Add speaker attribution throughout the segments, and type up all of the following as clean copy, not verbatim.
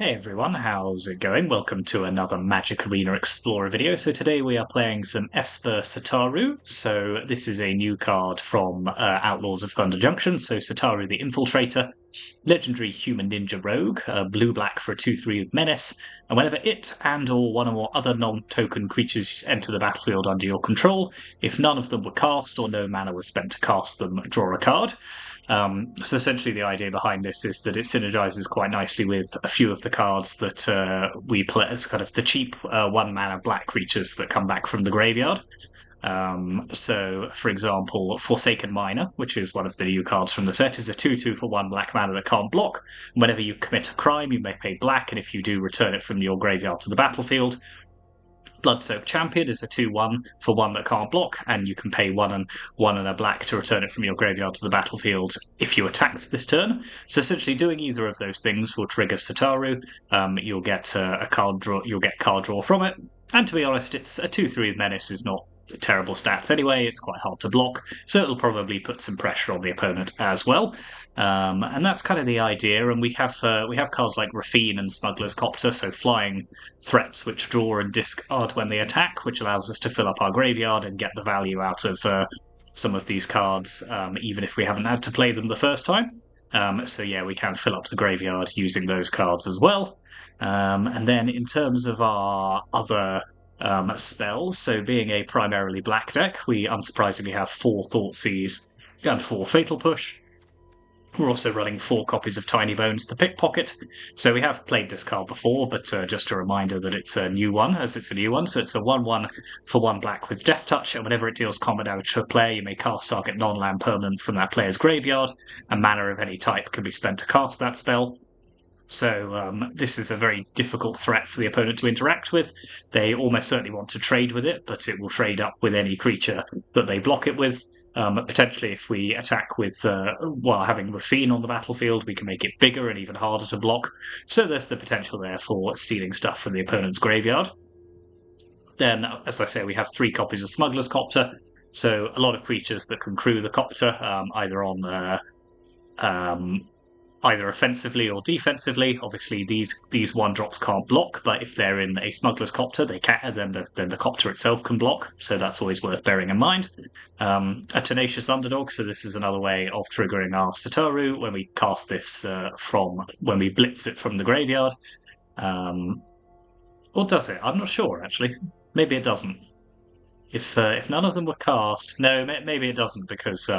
Speaker 1: Hey everyone, how's it going? Welcome to another Magic Arena Explorer video. So today we are playing some Esper Satoru. So this is a new card from Outlaws of Thunder Junction. So Satoru the Infiltrator, legendary human ninja rogue, blue-black for a 2/3 with menace. And whenever it and or one or more other non-token creatures enter the battlefield under your control, if none of them were cast or no mana was spent to cast them, draw a card. So essentially the idea behind this is that it synergizes quite nicely with a few of the cards that we play as kind of the cheap 1 mana black creatures that come back from the graveyard. So, for example, Forsaken Miner, which is one of the new cards from the set, is a 2/2 for 1 black mana that can't block. Whenever you commit a crime, you may pay black, and if you do, return it from your graveyard to the battlefield. Bloodsoaked Champion is a 2/1 for 1 that can't block, and you can pay 1 and a black to return it from your graveyard to the battlefield if you attacked this turn. So essentially, doing either of those things will trigger Satoru. You'll get a card draw. You'll get card draw from it. And to be honest, it's a 2/3 with menace is not terrible stats anyway. It's quite hard to block, so it'll probably put some pressure on the opponent as well. And that's kind of the idea. And we have cards like Rafine and Smuggler's Copter, so flying threats which draw and discard when they attack, which allows us to fill up our graveyard and get the value out of some of these cards, even if we haven't had to play them the first time. So yeah, we can fill up the graveyard using those cards as well. And then in terms of our other spells, so being a primarily black deck, we unsurprisingly have 4 Thoughtseize and 4 Fatal Push. We're also running 4 copies of Tiny Bones the Pickpocket. So we have played this card before, but just a reminder that it's a new one, as it's a new one. So it's a 1/1 for 1 black with Death Touch, and whenever it deals combat damage to a player, you may cast target non-land permanent from that player's graveyard, and mana of any type can be spent to cast that spell. So this is a very difficult threat for the opponent to interact with. They almost certainly want to trade with it, but it will trade up with any creature that they block it with. Potentially, if we attack with while having Rafine on the battlefield, we can make it bigger and even harder to block. So there's the potential there for stealing stuff from the opponent's graveyard. Then, as I say, we have 3 copies of Smuggler's Copter. So a lot of creatures that can crew the Copter, either offensively or defensively. Obviously, these 1-drops can't block, but if they're in a Smuggler's Copter, they can, then the Copter itself can block, so that's always worth bearing in mind. A Tenacious Underdog, so this is another way of triggering our Satoru when we cast this when we blitz it from the graveyard. Or does it? I'm not sure, actually. Maybe it doesn't. If none of them were cast... No, maybe it doesn't, because...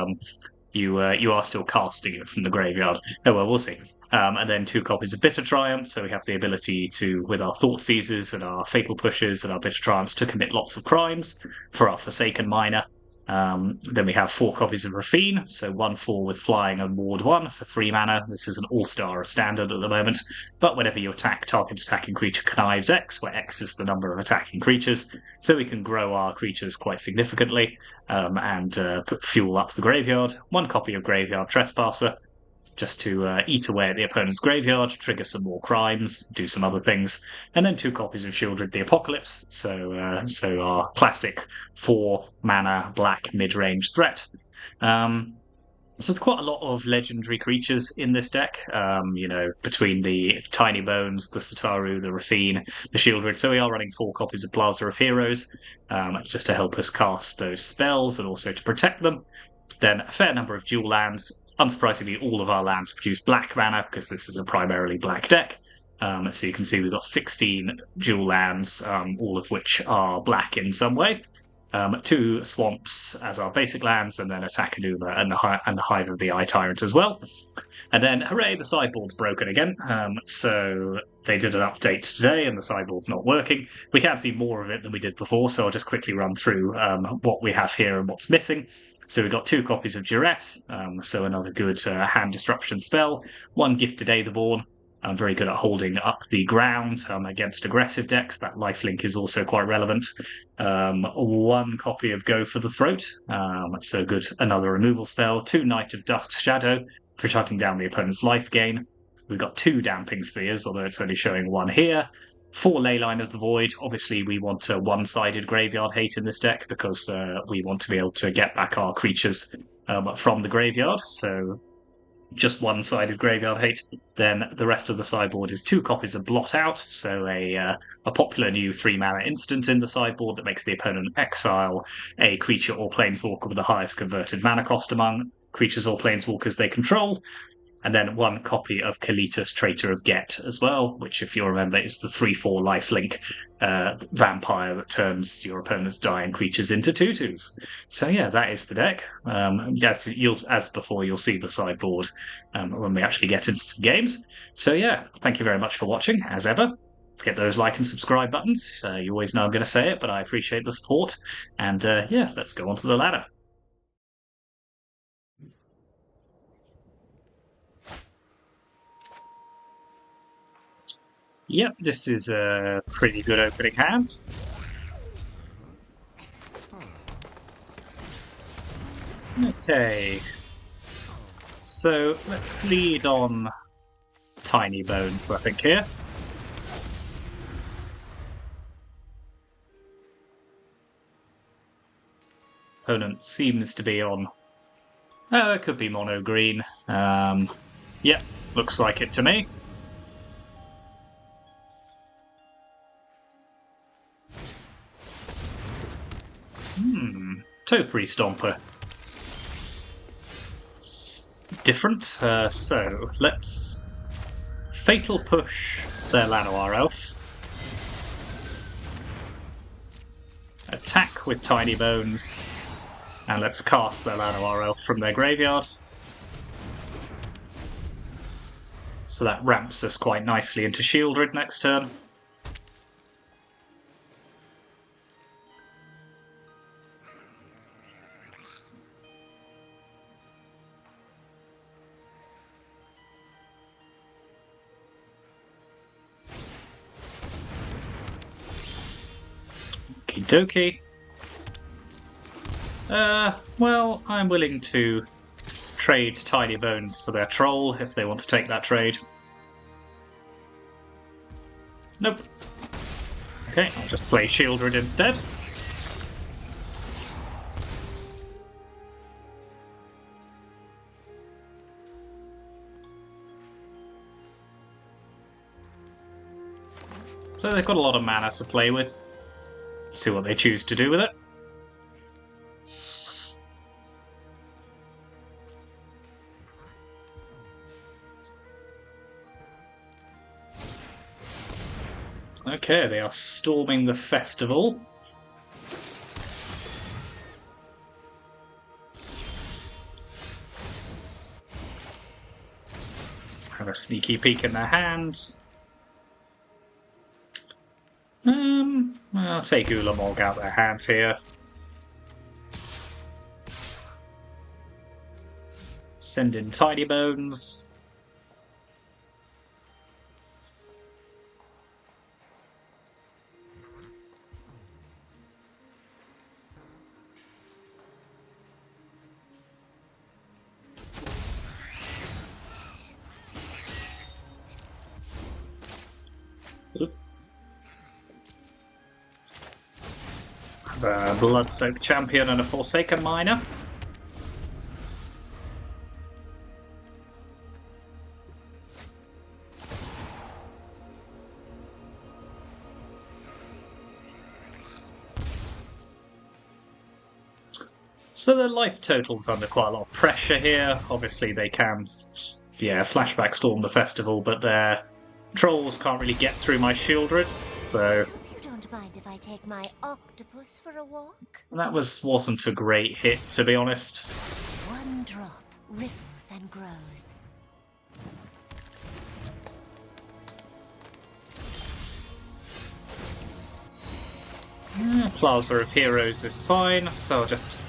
Speaker 1: You are still casting it from the graveyard. Oh well, we'll see. And then 2 copies of Bitter Triumph, so we have the ability to, with our Thoughtseizes and our Fatal Pushes and our Bitter Triumphs, to commit lots of crimes for our Forsaken Miner. Then we have 4 copies of Rafine, so 1/4 with Flying and Ward 1 for 3 mana. This is an all-star standard at the moment, but whenever you attack, target attacking creature connives X, where X is the number of attacking creatures, so we can grow our creatures quite significantly and put fuel up the graveyard. 1 copy of Graveyard Trespasser, just to eat away at the opponent's graveyard, trigger some more crimes, do some other things, and then 2 copies of Shieldred the Apocalypse, so our classic 4 mana black mid-range threat. So there's quite a lot of legendary creatures in this deck, between the Tiny Bones, the Satoru, the Rafine, the Shieldred. So we are running 4 copies of Plaza of Heroes, just to help us cast those spells and also to protect them. Then a fair number of dual lands. Unsurprisingly, all of our lands produce black mana because this is a primarily black deck. So you can see we've got 16 dual lands, all of which are black in some way. 2 swamps as our basic lands, and then Attack Anuma and the Hive of the Eye Tyrant as well. And then, hooray, the sideboard's broken again. So they did an update today, and the sideboard's not working. We can see more of it than we did before, so I'll just quickly run through what we have here and what's missing. So we've got 2 copies of Duress, so another good hand disruption spell. 1 Gifted Aetherborn, very good at holding up the ground against aggressive decks. That lifelink is also quite relevant. 1 copy of Go for the Throat, so good, another removal spell. 2 Knight of Dusk's Shadow for shutting down the opponent's life gain. We've got 2 Damping Spheres, although it's only showing 1 here. 4 Leyline of the Void. Obviously, we want a one-sided graveyard hate in this deck because we want to be able to get back our creatures from the graveyard. So just one-sided graveyard hate. Then the rest of the sideboard is 2 copies of Blot Out, so a popular new 3-mana instant in the sideboard that makes the opponent exile a creature or planeswalker with the highest converted mana cost among creatures or planeswalkers they control. And then 1 copy of Kalitas, Traitor of Get as well, which, if you remember, is the 3/4 lifelink vampire that turns your opponent's dying creatures into 2/2s. So yeah, that is the deck. As before, you'll see the sideboard when we actually get into some games. So yeah, thank you very much for watching, as ever. Hit those like and subscribe buttons. You always know I'm going to say it, but I appreciate the support. And yeah, let's go on to the ladder. Yep, this is a pretty good opening hand. Okay, so let's lead on Tiny Bones, I think, here. Opponent seems to be on... Oh, it could be mono green. Yep, looks like it to me. Topiary Stomper. It's different. So let's Fatal Push their Llanowar Elf. Attack with Tiny Bones. And let's cast their Llanowar Elf from their graveyard. So that ramps us quite nicely into Shieldred next turn. Okie dokie. Well, I'm willing to trade Tiny Bones for their Troll if they want to take that trade. Nope. Okay, I'll just play Shieldred instead. So they've got a lot of mana to play with. See what they choose to do with it. Okay, they are storming the festival. Have a sneaky peek in their hand. I'll take Ulamog out their hand here. Send in Tiny Bones. A Blood-Soaked Champion and a Forsaken Miner. So the life total's under quite a lot of pressure here. Obviously they can, flashback storm the festival, but their trolls can't really get through my Shieldred, so...
Speaker 2: Mind if I take my octopus for a walk?
Speaker 1: That wasn't a great hit, to be honest.
Speaker 2: One drop ripples and grows.
Speaker 1: Plaza of Heroes is fine, so I'll just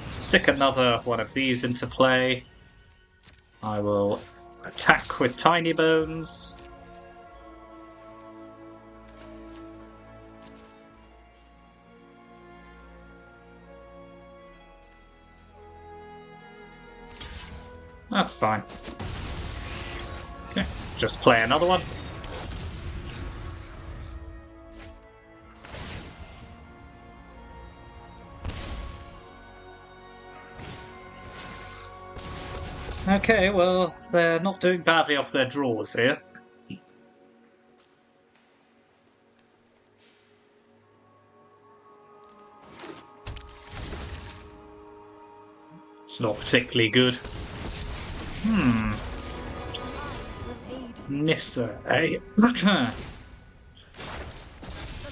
Speaker 1: stick another one of these into play. I will attack with Tiny Bones. That's fine. Okay, just play another one. Okay, well, they're not doing badly off their draws here. It's not particularly good. Nissa, eh?
Speaker 3: The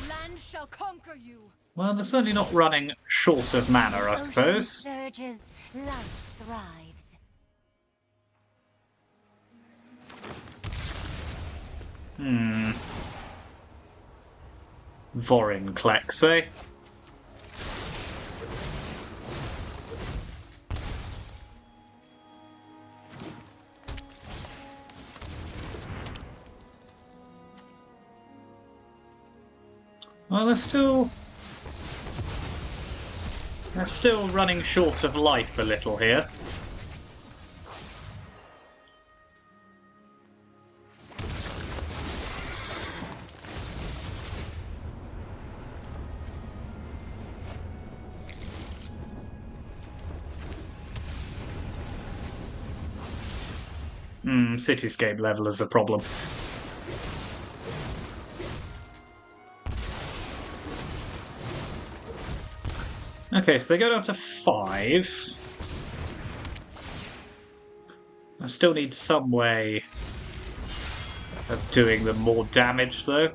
Speaker 3: land shall conquer you.
Speaker 1: Well, they're certainly not running short of mana, I
Speaker 2: Ocean
Speaker 1: suppose.
Speaker 2: surges, life thrives.
Speaker 1: Vorin Klex, eh? Well, they're still running short of life a little here. Cityscape level is a problem. Okay, so they go down to 5. I still need some way of doing them more damage, though.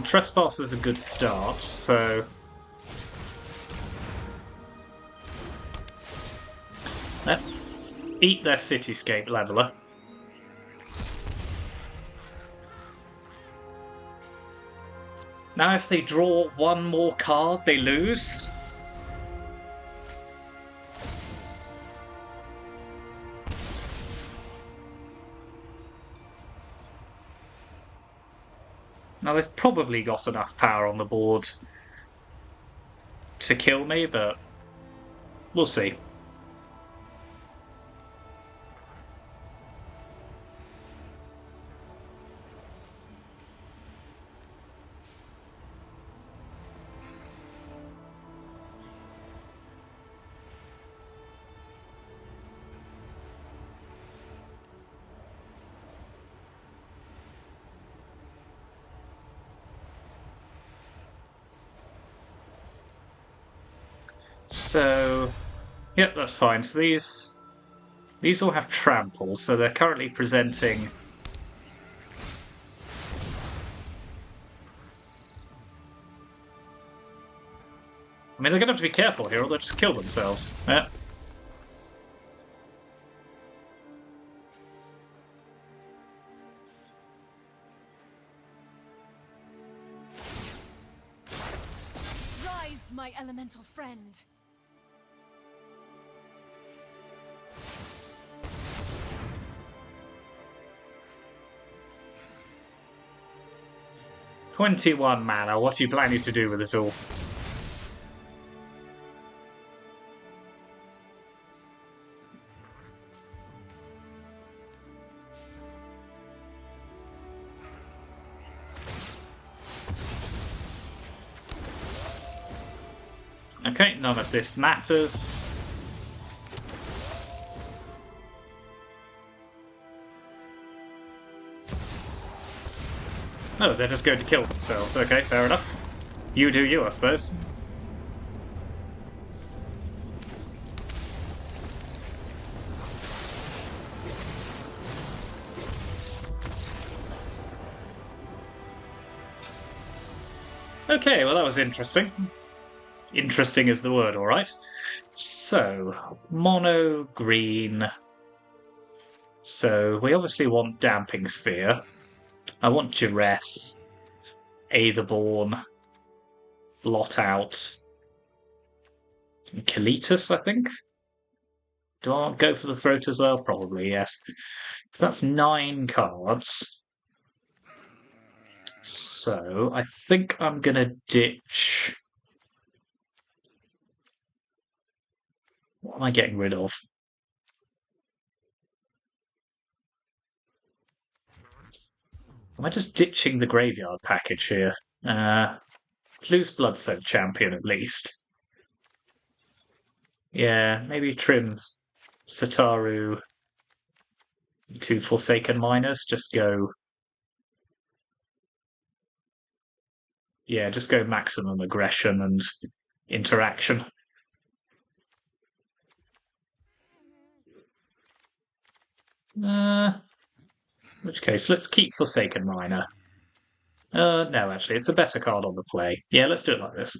Speaker 1: Trespass is a good start, so... let's eat their Cityscape leveler. Now if they draw one more card, they lose. Now they've probably got enough power on the board to kill me, but we'll see. So, yep, that's fine. So these all have trample, so they're currently presenting. I mean, they're going to have to be careful here, or they'll just kill themselves. Yeah.
Speaker 3: Rise, my elemental friend.
Speaker 1: "21 mana. What are you planning to do with it all?" Okay, none of this matters. Oh, they're just going to kill themselves. Okay, fair enough. You do you, I suppose. Okay, well that was interesting. Interesting is the word, alright. So, mono green. So, we obviously want Damping Sphere. I want Duress, Aetherborn, Blot Out, and Kalitas, I think. Do I want to go for the throat as well? Probably, yes. So that's 9 cards. So, I think I'm going to ditch... What am I getting rid of? Am I just ditching the graveyard package here? Lose Bloodsoaked Champion at least. Yeah, maybe trim Satoru to Forsaken Miners. Just go... Yeah, just go maximum aggression and interaction. In which case, let's keep Forsaken Miner. No, actually, it's a better card on the play. Yeah, let's do it like this.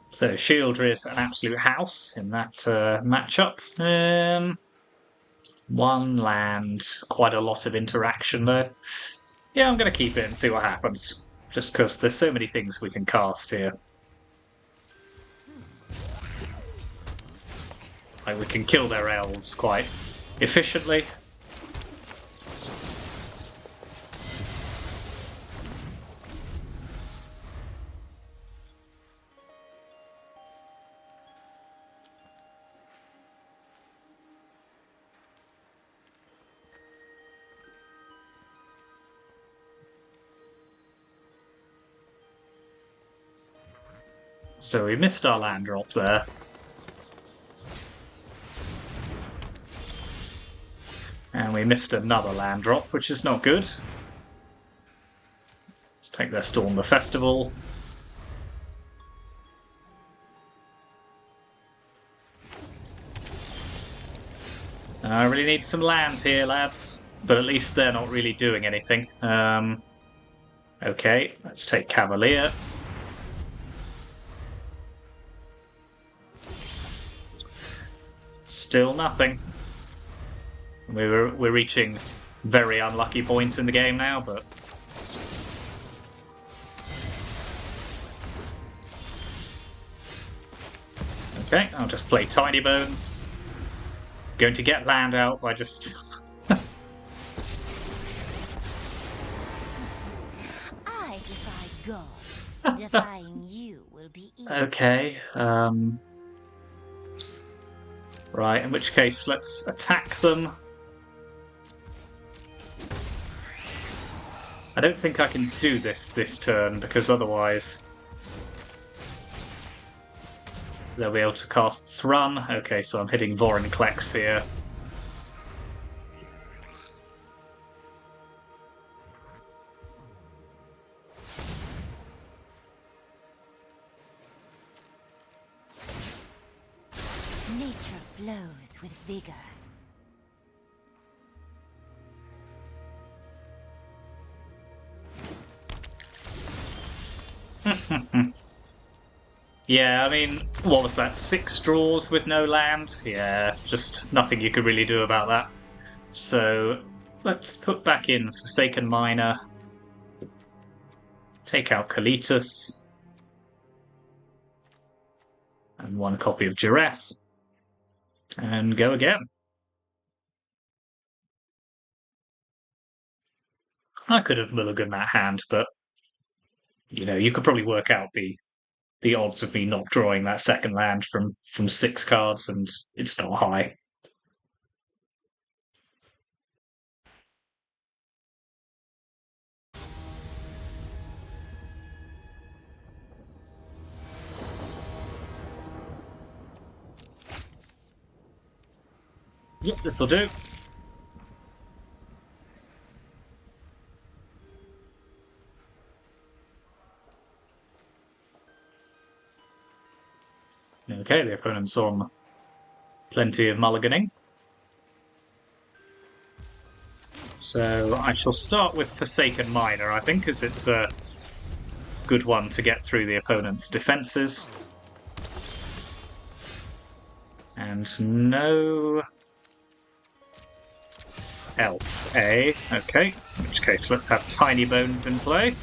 Speaker 1: So Shieldred, an absolute house in that matchup. One land, quite a lot of interaction though. Yeah, I'm going to keep it and see what happens. Just because there's so many things we can cast here. Like, we can kill their elves quite efficiently. So we missed our land drop there. And we missed another land drop, which is not good. Let's take their Storm the Festival. I really need some land here, lads. But at least they're not really doing anything. Okay, let's take Cavalier. Still nothing. We're reaching very unlucky points in the game now, but... Okay, I'll just play Tiny Bones. Going to get land out by just...
Speaker 2: I defy God. Defying you will be easy.
Speaker 1: Okay, right, in which case, let's attack them. I don't think I can do this turn, because otherwise they'll be able to cast Thrun. Okay, so I'm hitting Vorinclex here.
Speaker 2: Nature flows with vigor.
Speaker 1: Yeah, I mean, what was that? 6 draws with no land? Yeah, just nothing you could really do about that. So, let's put back in Forsaken Miner. Take out Kalitas. And 1 copy of Duress. And go again. I could have mulliganed that hand, but, you know, you could probably work out the odds of me not drawing that second land from 6 cards, and it's not high. Yep, this'll do. Okay, the opponent's on plenty of mulliganing. So I shall start with Forsaken Miner, I think, as it's a good one to get through the opponent's defences. And no elf, eh? Okay, in which case let's have Tiny Bones in play.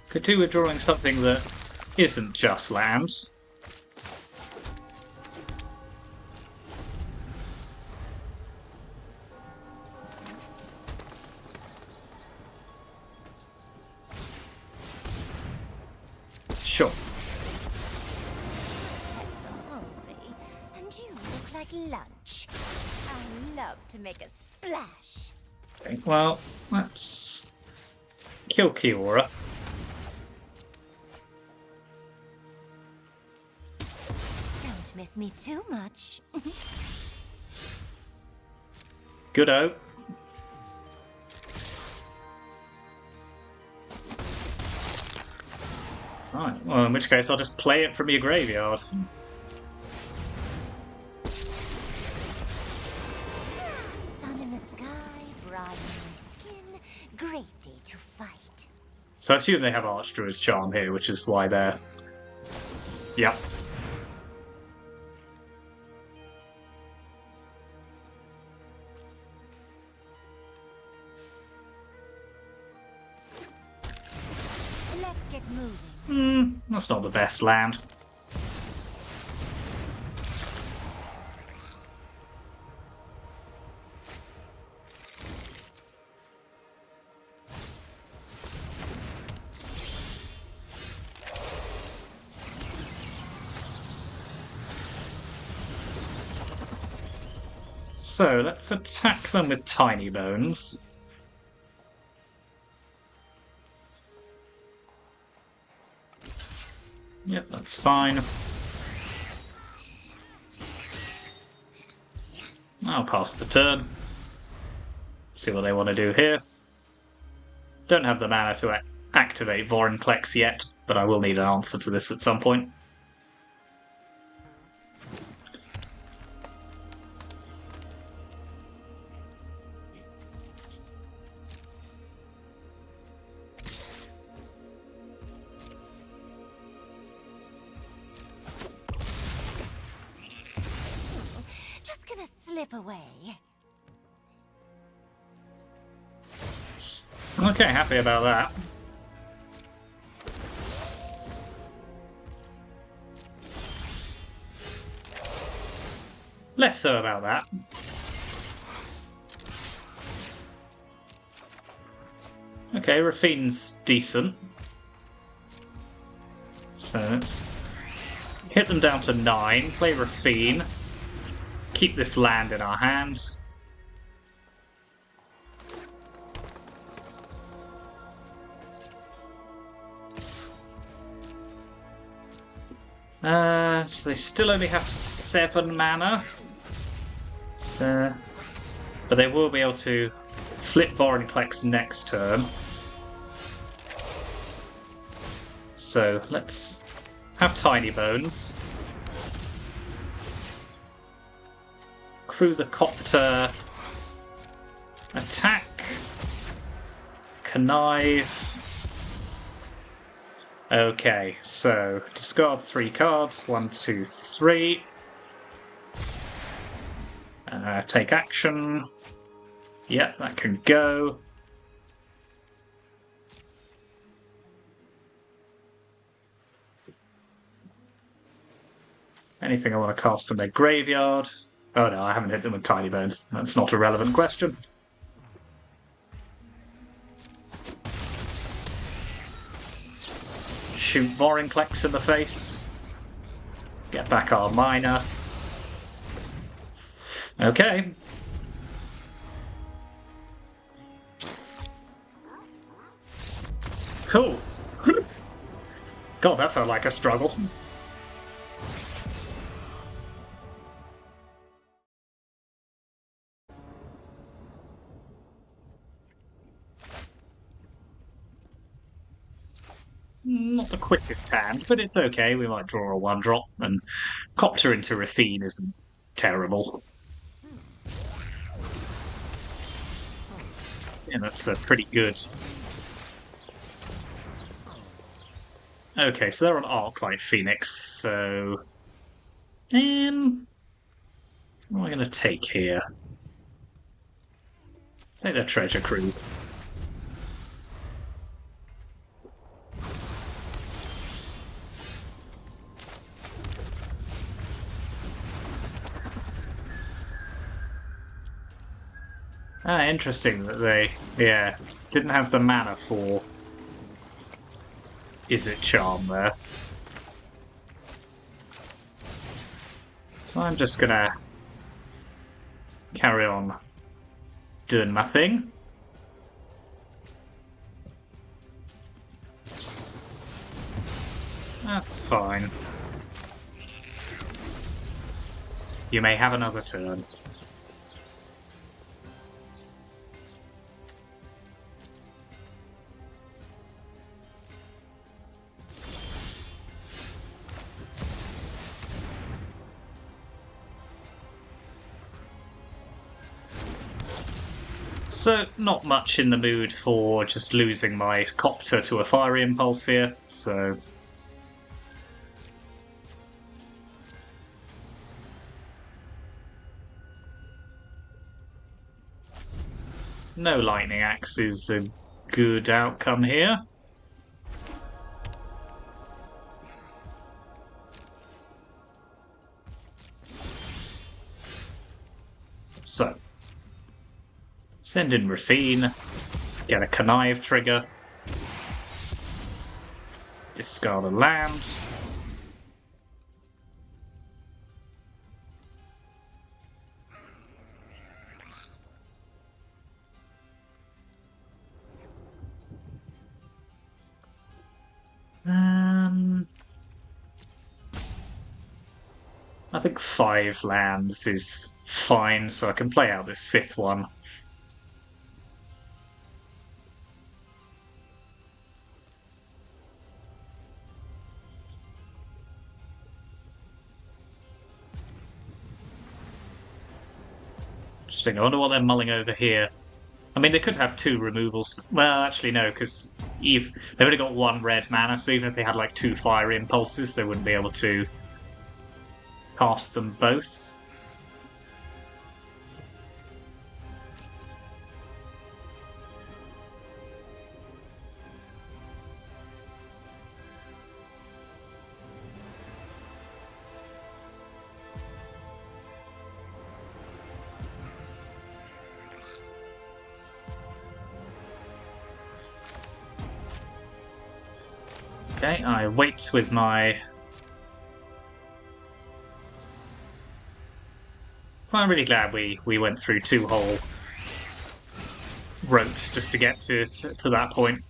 Speaker 1: Could do with drawing something that isn't just land. Sure.
Speaker 2: Pets are hungry, and you look like lunch. I love to make a splash.
Speaker 1: Okay, well, let's kill Kiora.
Speaker 2: Don't miss me too much.
Speaker 1: Good-o. Right, well, in which case I'll just play it from your graveyard.
Speaker 2: Sun in the sky, brine in my skin. Great day to fight.
Speaker 1: So I assume they have Archdruid's Charm here, which is why they're... Yep.
Speaker 2: Let's get moving.
Speaker 1: That's not the best land. So let's attack them with Tiny Bones. Yep, that's fine. I'll pass the turn. See what they want to do here. Don't have the mana to activate Vorinclex yet, but I will need an answer to this at some point.
Speaker 2: Just gonna slip away.
Speaker 1: Okay, happy about that. Less so about that. Okay, Rafine's decent. So let's hit them down to 9, play Rafine, keep this land in our hand. So they still only have 7 mana. So, but they will be able to flip Vorinclex next turn. So let's have Tiny Bones. Crew the Copter. Attack. Connive. Okay, so discard 3 cards. 1, 2, 3. Take action. Yep, that can go. Anything I want to cast from their graveyard? Oh no, I haven't hit them with Tiny Bones. That's not a relevant question. Shoot Vorinclex in the face. Get back our Miner. Okay. Cool. God, that felt like a struggle. Not the quickest hand, but it's okay. We might draw a 1-drop, and Copter into Rafine isn't terrible. Yeah, that's pretty good. Okay, so they're on Arclight Phoenix, so... what am I going to take here? Take their Treasure Cruise. Ah, interesting that they, didn't have the mana for Izzet Charm there. So I'm just gonna carry on doing my thing. That's fine. You may have another turn. So, not much in the mood for just losing my copter to a fiery impulse here, so... No lightning axe is a good outcome here. So, send in Rafine, get a connive trigger, discard a land. I think 5 lands is fine, so I can play out this 5th one. Interesting. I wonder what they're mulling over here. I mean, they could have 2 removals. Well, actually, no, because they've only got 1 red mana, so even if they had like 2 fire impulses, they wouldn't be able to cast them both. Okay, I wait with my... Well, I'm really glad we went through 2 whole ropes just to get to that point.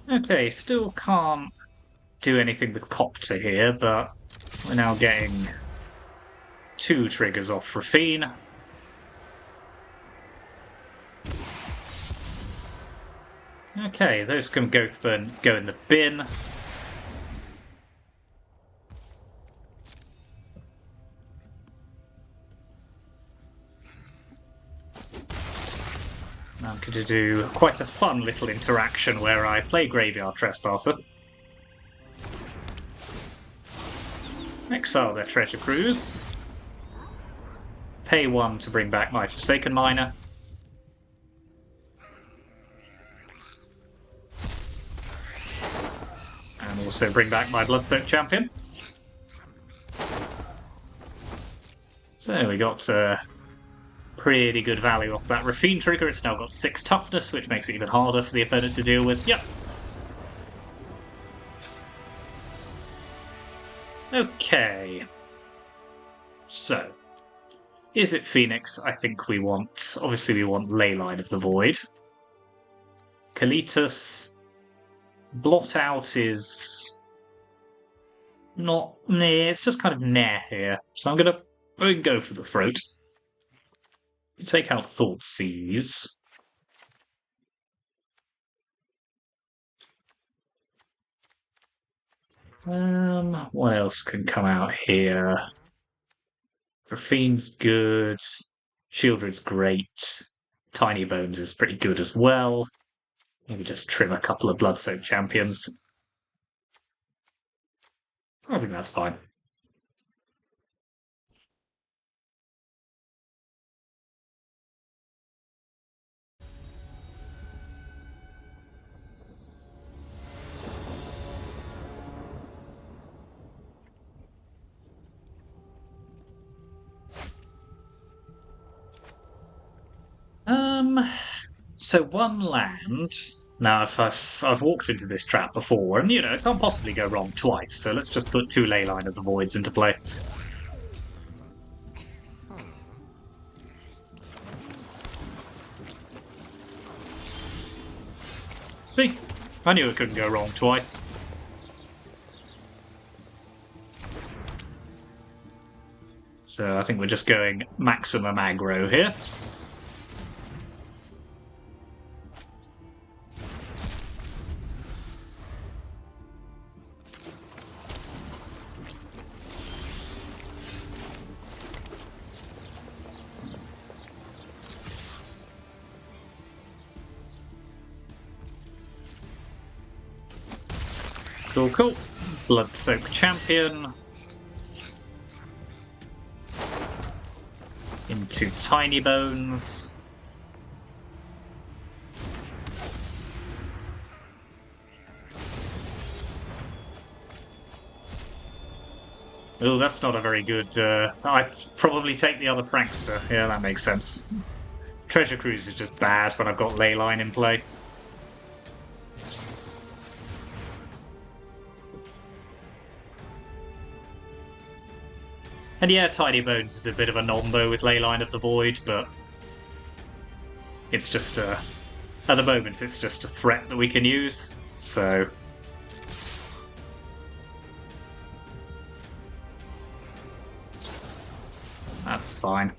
Speaker 1: Okay, still can't do anything with Copter here, but we're now getting 2 triggers off Rafine. Okay, those can go in the bin. I'm going to do quite a fun little interaction where I play Graveyard Trespasser. Exile their Treasure Cruise. Pay 1 to bring back my Forsaken Miner. And also bring back my Bloodsoaked Champion. So we got pretty good value off that Rafine trigger. It's now got 6 toughness, which makes it even harder for the opponent to deal with. Yep. Okay. So, Izzet Phoenix, I think we want... Obviously we want Leyline of the Void. Kalitas. Blot Out is... not... Nah, it's just kind of nah here. So I'm gonna go for the Throat. Take out Thoughtseize. What else can come out here? Raffine's good. Shieldred's great. Tiny Bones is pretty good as well. Maybe just trim a couple of Blood-Soaked champions. I think that's fine. So one land. Now, if I've walked into this trap before, and it can't possibly go wrong twice. So let's just put 2 Leyline of the Voids into play. See, I knew it couldn't go wrong twice. So I think we're just going maximum aggro here. Cool. Blood-Soaked champion. Into Tiny Bones. Oh, that's not a very good... I'd probably take the other Prankster. Yeah, that makes sense. Treasure Cruise is just bad when I've got Leyline in play. And yeah, Tiny Bones is a bit of a nombo with Leyline of the Void, but it's just at the moment, it's just a threat that we can use, so... That's fine.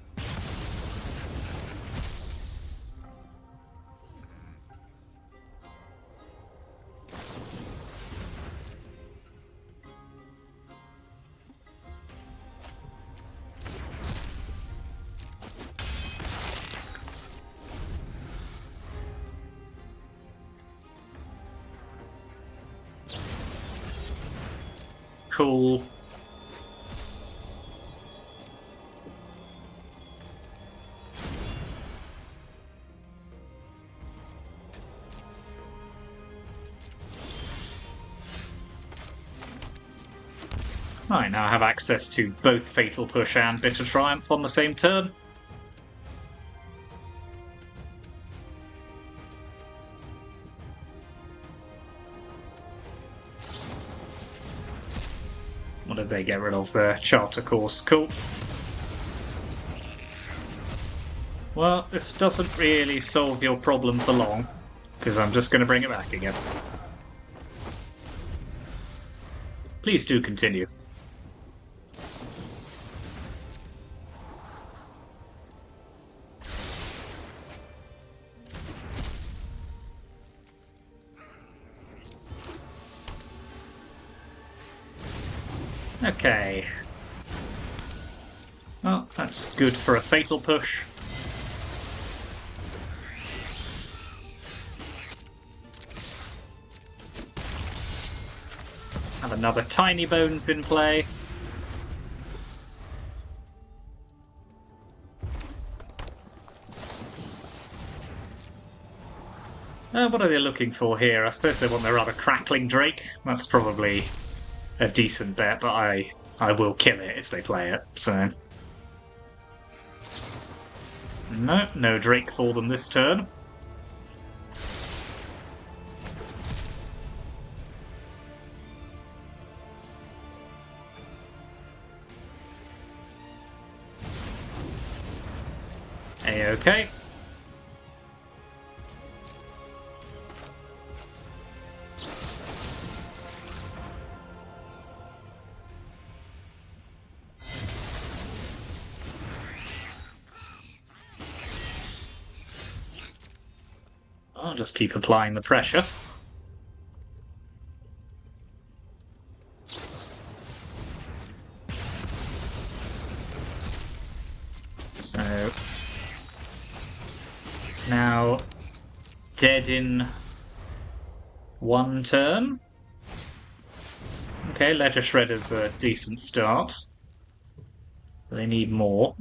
Speaker 1: Cool. Right, now I have access to both Fatal Push and Bitter Triumph on the same turn. What did they get rid of there? Charter Course. Cool. Well, this doesn't really solve your problem for long, because I'm just going to bring it back again. Please do continue. Okay. Well, that's good for a Fatal Push. Have another Tiny Bones in play. What are they looking for here? I suppose they want their other Crackling Drake. That's probably a decent bet, but I will kill it if they play it, so... No Drake for them this turn. A-okay. I'll just keep applying the pressure. So now dead in one turn. Okay, Ledger Shredder's a decent start. They need more.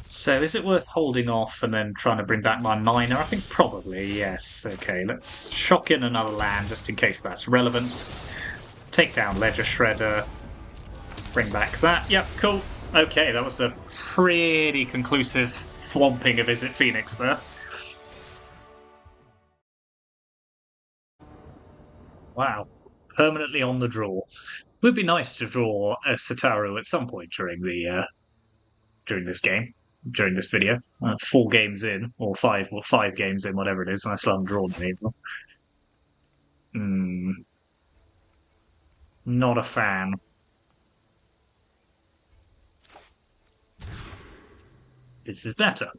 Speaker 1: So is it worth holding off and then trying to bring back my miner? I think probably, yes. Okay, let's shock in another land just in case that's relevant. Take down Ledger Shredder. Bring back that. Yep, cool. Okay, that was a pretty conclusive thwomping of Izzet Phoenix there. Wow. Permanently on the draw. Would be nice to draw a Satoru at some point during the during this game, during this video. 4 games in, or 5 games in, whatever it is, and I still haven't drawn any of them. Not a fan. This is better.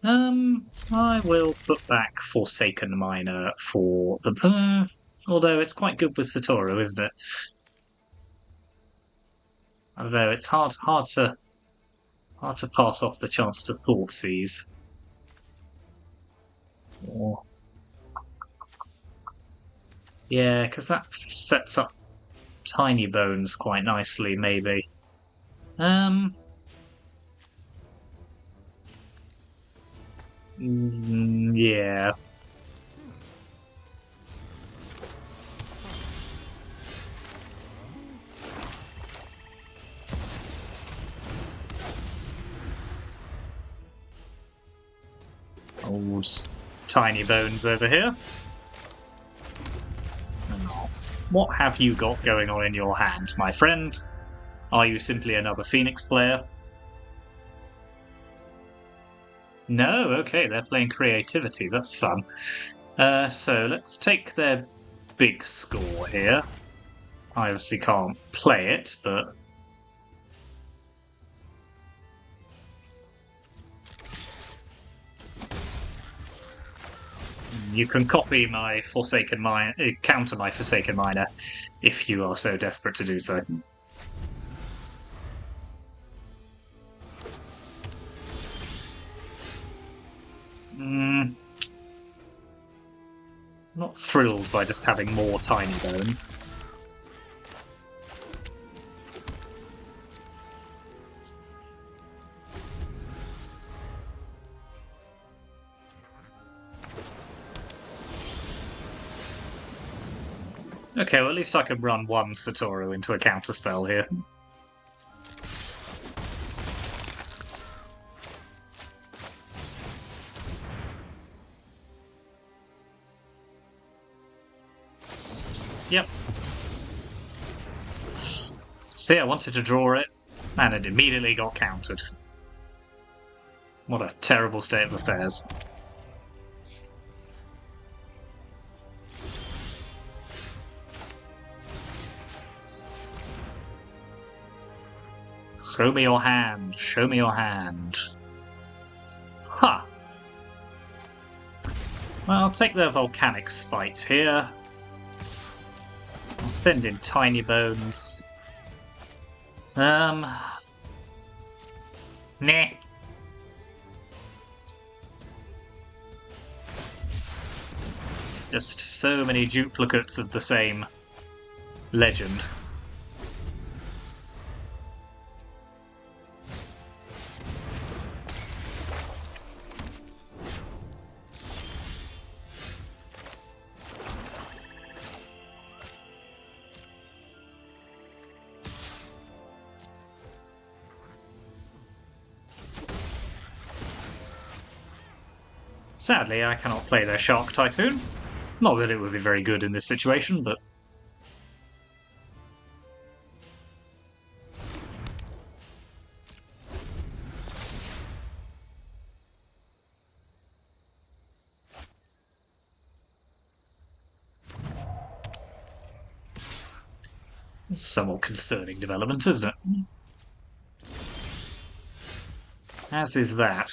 Speaker 1: I will put back Forsaken Miner for the... although it's quite good with Satoru, isn't it? I don't know, it's hard to pass off the chance to Thoughtseize. Or... yeah, because that sets up Tiny Bones quite nicely, maybe. Yeah. Old Tiny Bones over here. What have you got going on in your hand, my friend? Are you simply another Phoenix player? No, okay, they're playing creativity. That's fun. So let's take their big score here. I obviously can't play it, but... you can copy my Forsaken Miner, counter my Forsaken Miner, if you are so desperate to do so. Not thrilled by just having more Tiny Bones. Okay, well at least I can run one Satoru into a counterspell here. Yep. See, I wanted to draw it, and it immediately got countered. What a terrible state of affairs. Show me your hand. Show me your hand. Ha! Huh. Well, I'll take the Volcanic Spite here. I'll send in Tiny Bones. Nah. Just so many duplicates of the same legend. Sadly, I cannot play their Shark Typhoon. Not that it would be very good in this situation, but... Somewhat concerning development, isn't it? As is that.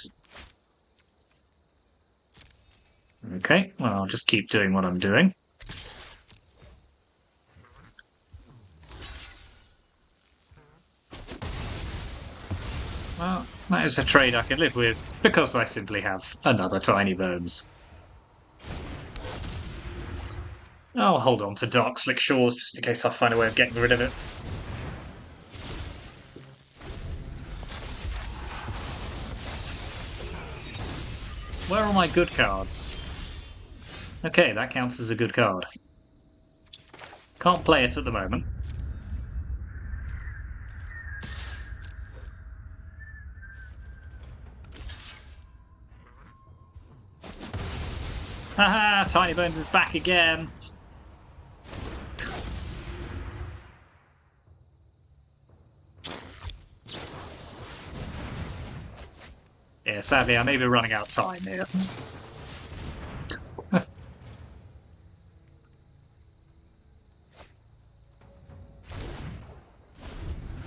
Speaker 1: Okay, well, I'll just keep doing what I'm doing. Well, that is a trade I can live with, because I simply have another tiny bones. I'll hold on to Dark Slick Shores just in case I find a way of getting rid of it. Where are my good cards? Okay, that counts as a good card. Can't play it at the moment. Haha, Tiny Bones is back again. Yeah, sadly, I may be running out of time here.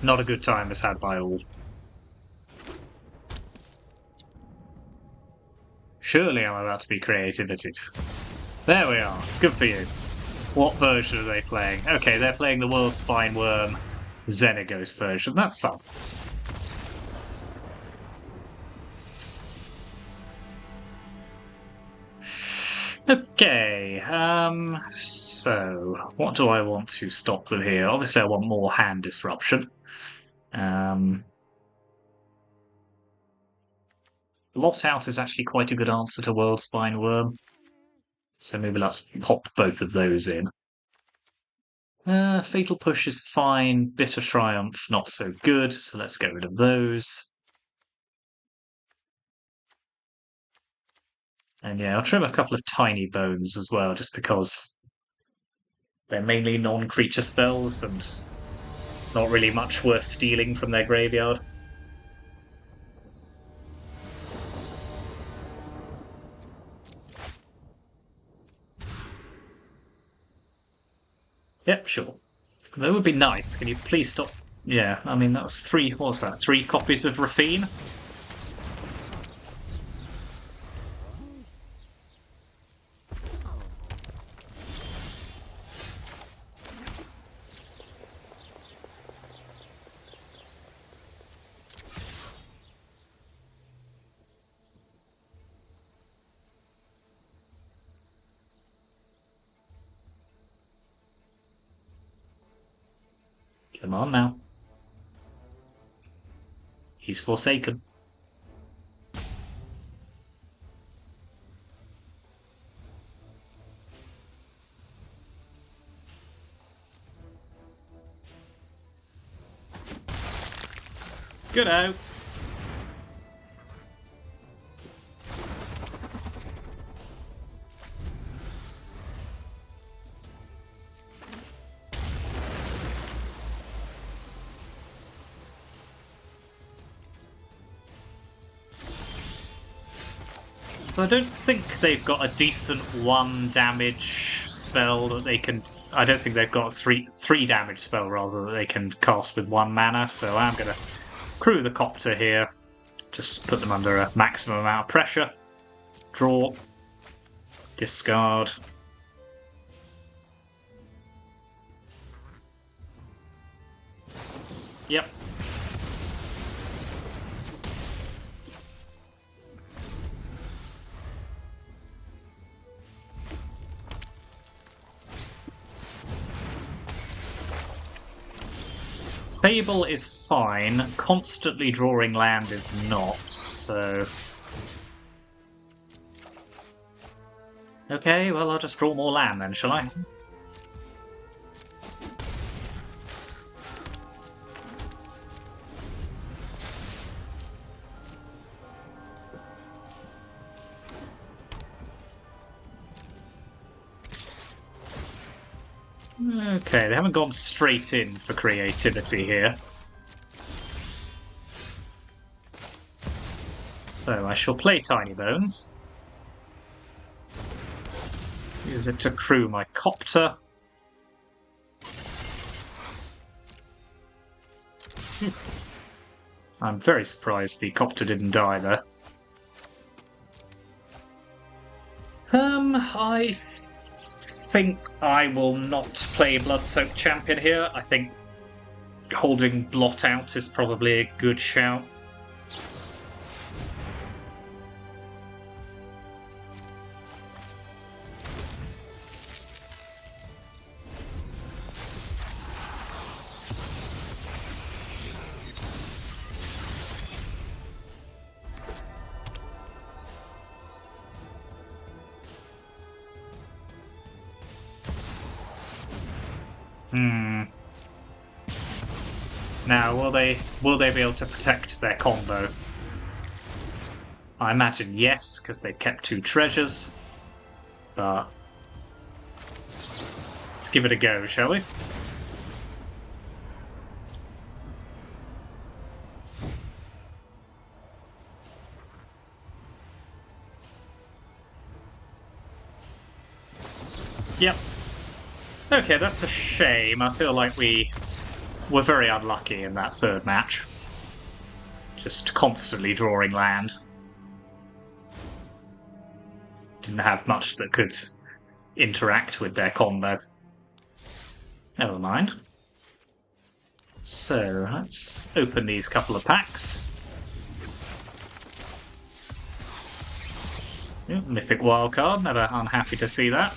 Speaker 1: Not a good time is had by all. Surely I'm about to be creativity. There we are. Good for you. What version are they playing? Okay, they're playing the World Spine Worm Xenagos version. That's fun. Okay, so what do I want to stop them here? Obviously I want more hand disruption. Lockout is actually quite a good answer to World Spine Worm. So maybe let's pop both of those in. Fatal Push is fine. Bitter Triumph, not so good, so let's get rid of those. And yeah, I'll trim a couple of Tiny Bones as well, just because they're mainly non-creature spells and not really much worth stealing from their graveyard. Yep, sure. That would be nice. Can you please stop? Yeah, I mean, that was three. What was that? 3 copies of Rafine? Come on now. He's forsaken. Good out. So I don't think they've got a decent 1 damage spell that they can. I don't think they've got a 3 damage spell rather that they can cast with 1 mana. So I'm going to crew the Copter here. Just put them under a maximum amount of pressure. Draw. Discard. Yep. Fable is fine. Constantly drawing land is not, so... Okay, well, I'll just draw more land then, shall I? Okay, they haven't gone straight in for creativity here. So I shall play Tiny Bones. Use it to crew my Copter. I'm very surprised the copter didn't die there. I think I will not play Blood-Soaked Champion here. I think holding Blot out is probably a good shout. Now, will they be able to protect their combo? I imagine yes, because they've kept 2 treasures. But let's give it a go, shall we? Yep. Okay, that's a shame. I feel like we were very unlucky in that 3rd match. Just constantly drawing land. Didn't have much that could interact with their combo. Never mind. So, let's open these couple of packs. Mythic Wildcard, never unhappy to see that.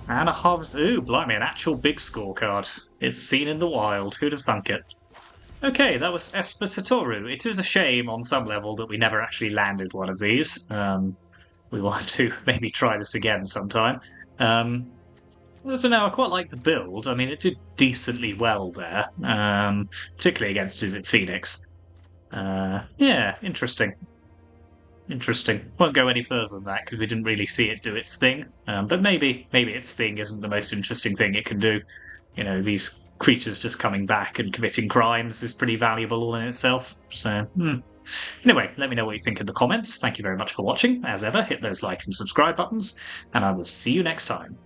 Speaker 1: And a harvest. Ooh, blimey, an actual big scorecard. It's seen in the wild. Who'd have thunk it? Okay, that was Esper Satoru. It is a shame on some level that we never actually landed one of these. We will have to maybe try this again sometime. I don't know, I quite like the build. I mean, it did decently well there, particularly against Izzet Phoenix. Yeah, interesting. Interesting. Won't go any further than that because we didn't really see it do its thing. But maybe its thing isn't the most interesting thing it can do. You know, these creatures just coming back and committing crimes is pretty valuable all in itself. So, Anyway, let me know what you think in the comments. Thank you very much for watching. As ever, hit those like and subscribe buttons, and I will see you next time.